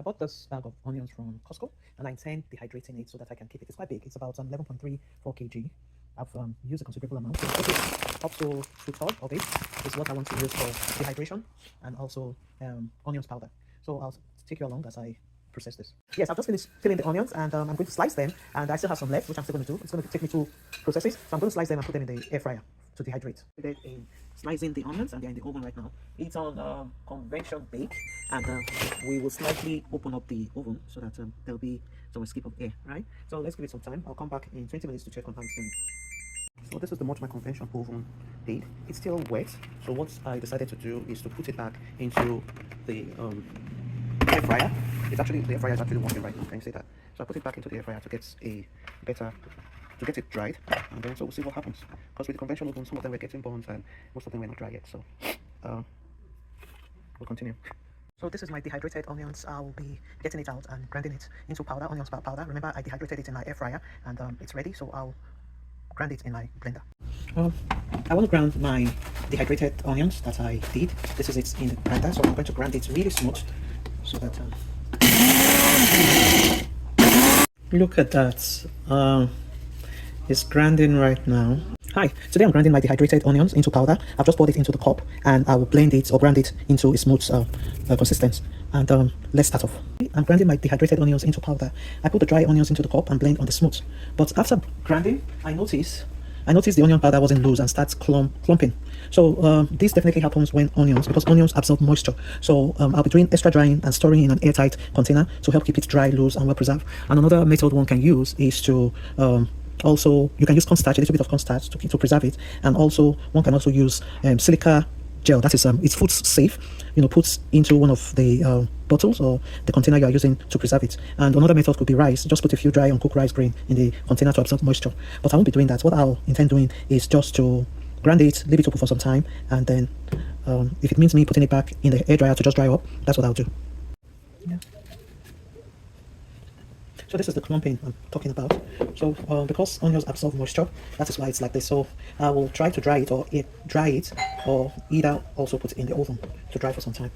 bought this bag of onions from Costco and I intend dehydrating it so that I can keep it. It's quite big. It's about 11.34 kg. I've used a considerable amount. So up to 2/3 of it is what I want to use for dehydration and also onions powder. So I'll take you along as I process this. Yes, I've just finished filling the onions and I'm going to slice them, and I still have some left, which I'm still going to do. It's going to take me 2 processes. So I'm going to slice them and put them in the air fryer to dehydrate. In slicing the onions, and they're in the oven right now. It's on convention bake, and we will slightly open up the oven so that there'll be some escape of air, right? So let's give it some time. I'll come back in 20 minutes to check on how it's doing. So this is the much my convention oven did. It's still wet, so what I decided to do is to put it back into the air fryer. The air fryer is actually working right now. Can you see that? So I put it back into the air fryer to get it dried, and then so we'll see what happens. Because with the conventional oven, some of them were getting burnt and most of them were not dry yet. So we'll continue. So this is my dehydrated onions. I will be getting it out and grinding it into powder, onions powder. Remember, I dehydrated it in my air fryer, and it's ready. So I'll grind it in my blender. I want to grind my dehydrated onions that I did. This is it in the grinder, so I'm going to grind it really smooth so that look at that. It's grinding right now. Hi, today I'm grinding my dehydrated onions into powder. I've just poured it into the cup and I will blend it or grind it into a smooth consistency. And let's start off. I'm grinding my dehydrated onions into powder. I put the dry onions into the cup and blend on the smooth. But after grinding, I noticed the onion powder wasn't loose and starts clumping. So this definitely happens because onions absorb moisture. So I'll be doing extra drying and storing in an airtight container to help keep it dry, loose, and well preserved. And another method one can use is to also, you can use cornstarch, a little bit of cornstarch to preserve it, and also one can also use silica gel. That is it's food safe, put into one of the bottles or the container you are using to preserve it. And another method could be rice. Just put a few dry uncooked rice grain in the container to absorb moisture. But I won't be doing that. What I'll intend doing is just to grind it, leave it open for some time, and then if it means me putting it back in the air dryer to just dry up, that's what I'll do. Yeah. So this is the clumping I'm talking about. So because onions absorb moisture, that is why it's like this. So I will try to dry it or either also put it in the oven to dry for some time.